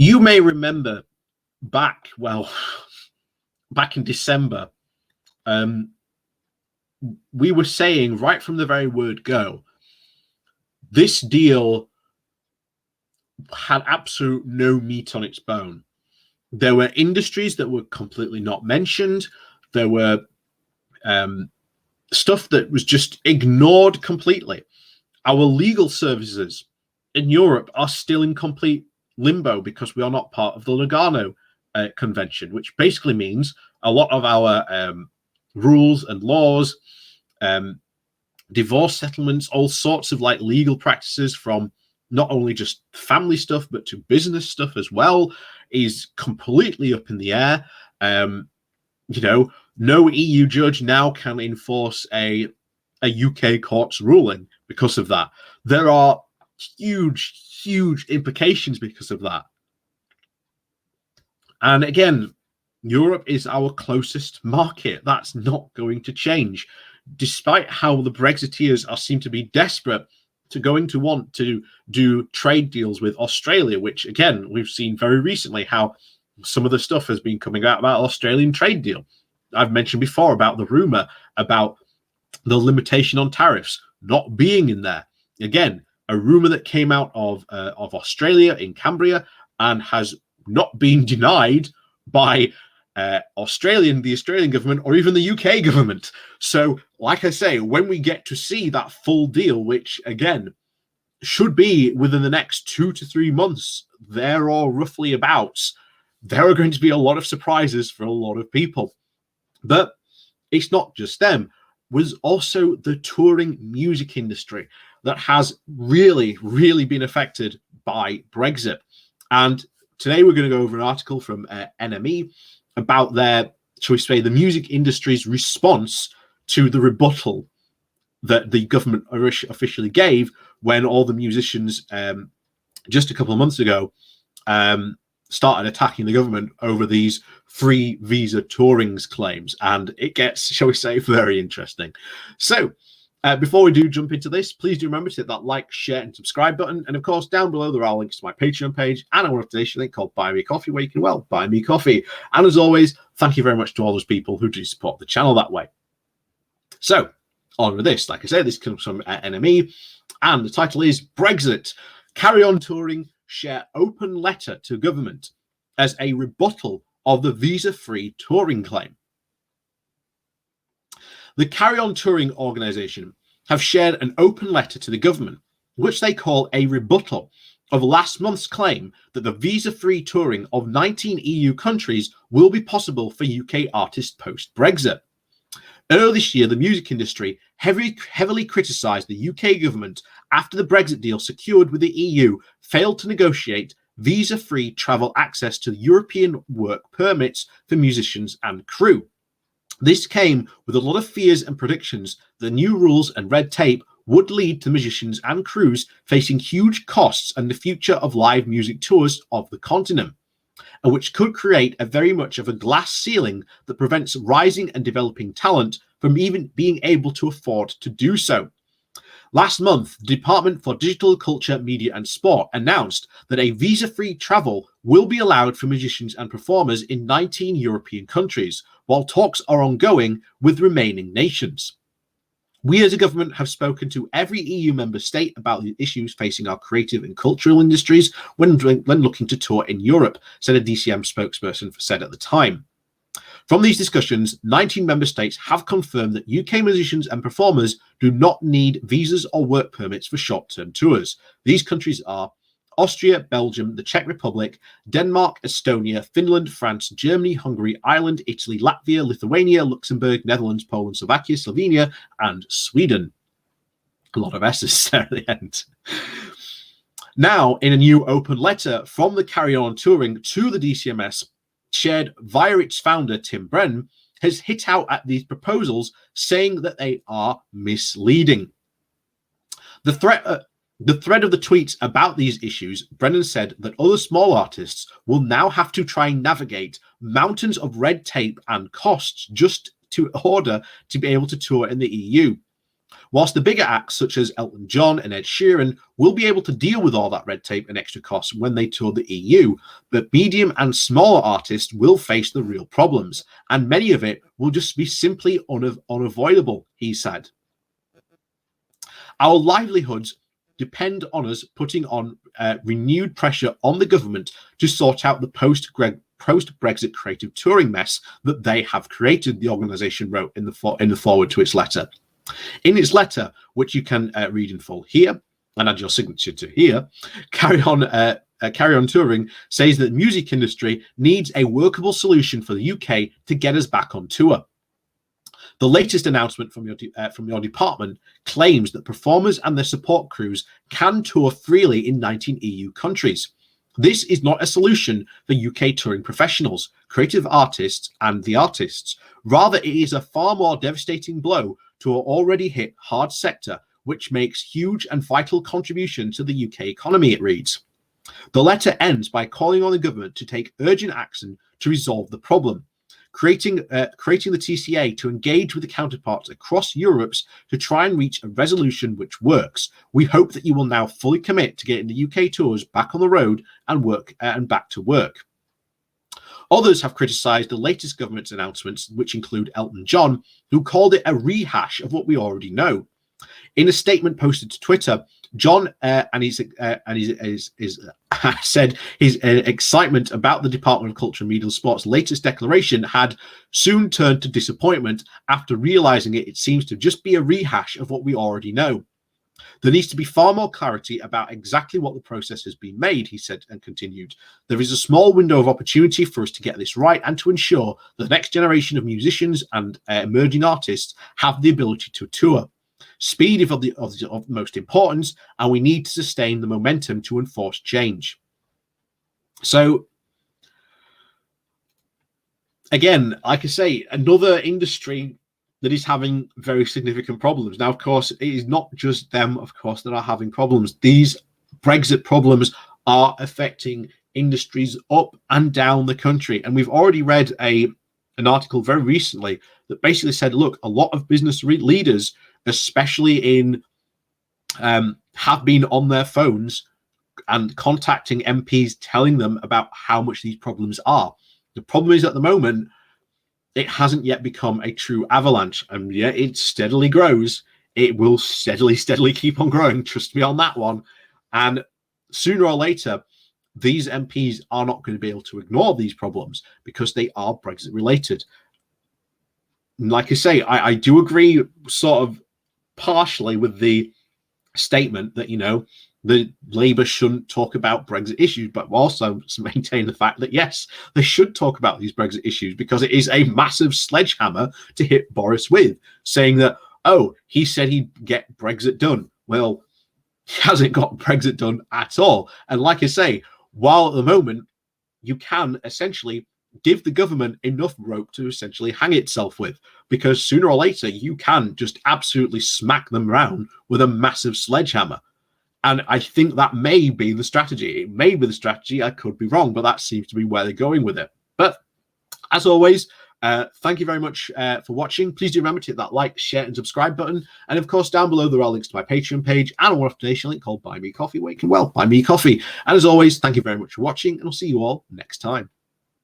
You may remember back in December, we were saying right from the very word go, this deal had absolute no meat on its bone. There were industries that were completely not mentioned. There were stuff that was just ignored completely. Our legal services in Europe are still in complete limbo because we are not part of the Lugano Convention, which basically means a lot of our rules and laws, divorce settlements, all sorts of like legal practices, from not only just family stuff but to business stuff as well, is completely up in the air. No EU judge now can enforce a UK court's ruling because of that. There are huge implications because of that. And again, Europe is our closest market. That's not going to change, despite how the Brexiteers seem to be desperate to want to do trade deals with Australia, which again, we've seen very recently how some of the stuff has been coming out about Australian trade deal. I've mentioned before about the rumor about the limitation on tariffs not being in there. Again, a rumor that came out of Australia in Cambria and has not been denied by the Australian government or even the UK government. So, like I say, when we get to see that full deal, which again should be within the next 2 to 3 months, there are roughly abouts, there are going to be a lot of surprises for a lot of people. But it's not just them. Was also the touring music industry that has really been affected by Brexit. And today we're going to go over an article from NME about their, shall we say, the music industry's response to the rebuttal that the government officially gave when all the musicians just a couple of months ago started attacking the government over these free visa tourings claims. And it gets, shall we say, very interesting. So before we do jump into this, please do remember to hit that like, share, and subscribe button. And of course, down below, there are links to my Patreon page and a donation link called Buy Me Coffee, where you can, well, buy me coffee. And as always, thank you very much to all those people who do support the channel that way. So, on with this. Like I said, this comes from NME, and the title is Brexit Carry On Touring share open letter to government as a rebuttal of the visa-free touring claim. The Carry On Touring organisation have shared an open letter to the government, which they call a rebuttal of last month's claim that the visa-free touring of 19 EU countries will be possible for UK artists post-Brexit. Earlier this year, the music industry heavily criticised the UK government after the Brexit deal secured with the EU failed to negotiate visa-free travel access to European work permits for musicians and crew. This came with a lot of fears and predictions that new rules and red tape would lead to musicians and crews facing huge costs and the future of live music tours of the continent, and which could create a very much of a glass ceiling that prevents rising and developing talent from even being able to afford to do so. Last month, the Department for Digital Culture, Media and Sport announced that a visa-free travel will be allowed for musicians and performers in 19 European countries, while talks are ongoing with remaining nations. We as a government have spoken to every EU member state about the issues facing our creative and cultural industries when looking to tour in Europe, said a DCM spokesperson said at the time. From these discussions, 19 member states have confirmed that UK musicians and performers do not need visas or work permits for short-term tours. These countries are Austria, Belgium, the Czech Republic, Denmark, Estonia, Finland, France, Germany, Hungary, Ireland, Italy, Latvia, Lithuania, Luxembourg, Netherlands, Poland, Slovakia, Slovenia, and Sweden. A lot of S's there at the end. Now, in a new open letter from the Carry On Touring to the DCMS, shared via its founder, Tim Brennan, has hit out at these proposals, saying that they are misleading. The thread of the tweets about these issues, Brennan said that other small artists will now have to try and navigate mountains of red tape and costs just to order to be able to tour in the EU. Whilst the bigger acts such as Elton John and Ed Sheeran will be able to deal with all that red tape and extra costs when they tour the EU, but medium and smaller artists will face the real problems, and many of it will just be simply unavoidable, he said. Our livelihoods depend on us putting on renewed pressure on the government to sort out the post-Brexit creative touring mess that they have created, the organisation wrote in the forward to its letter. In its letter, which you can read in full here and add your signature to here, Carry On Touring says that the music industry needs a workable solution for the UK to get us back on tour. The latest announcement from your department claims that performers and their support crews can tour freely in 19 EU countries. This is not a solution for UK touring professionals, creative artists, and the artists. Rather, it is a far more devastating blow to an already hit hard sector, which makes huge and vital contribution to the UK economy, it reads. The letter ends by calling on the government to take urgent action to resolve the problem, creating the TCA to engage with the counterparts across Europe to try and reach a resolution which works. We hope that you will now fully commit to getting the UK tours back on the road and back to work. Others have criticised the latest government's announcements, which include Elton John, who called it a rehash of what we already know. In a statement posted to Twitter, John said his excitement about the Department of Culture, Media and Sport's latest declaration had soon turned to disappointment after realising it seems to just be a rehash of what we already know. There needs to be far more clarity about exactly what the process has been made, he said and continued. There is a small window of opportunity for us to get this right and to ensure that the next generation of musicians and emerging artists have the ability to tour. Speed is of the most importance, and we need to sustain the momentum to enforce change. So, again, like I say, another industry that is having very significant problems. Now, of course, it is not just them, of course, that are having problems. These Brexit problems are affecting industries up and down the country. And we've already read an article very recently that basically said, look, a lot of business leaders, especially in have been on their phones and contacting MPs, telling them about how much these problems are. The problem is at the moment, it hasn't yet become a true avalanche, and yet it steadily grows. It will steadily keep on growing. Trust me on that one. And sooner or later, these MPs are not going to be able to ignore these problems because they are Brexit related. Like I say, I do agree sort of partially with the statement that, you know, the Labour shouldn't talk about Brexit issues, but also maintain the fact that, yes, they should talk about these Brexit issues because it is a massive sledgehammer to hit Boris with, saying that, oh, he said he'd get Brexit done. Well, he hasn't got Brexit done at all. And like I say, while at the moment you can essentially give the government enough rope to essentially hang itself with, because sooner or later you can just absolutely smack them around with a massive sledgehammer. And I think that may be the strategy. It may be the strategy. I could be wrong, but that seems to be where they're going with it. But as always, thank you very much for watching. Please do remember to hit that like, share, and subscribe button. And of course, down below, there are links to my Patreon page and a one-off donation link called Buy Me Coffee, where you can, well, buy me coffee. And as always, thank you very much for watching, and I'll see you all next time.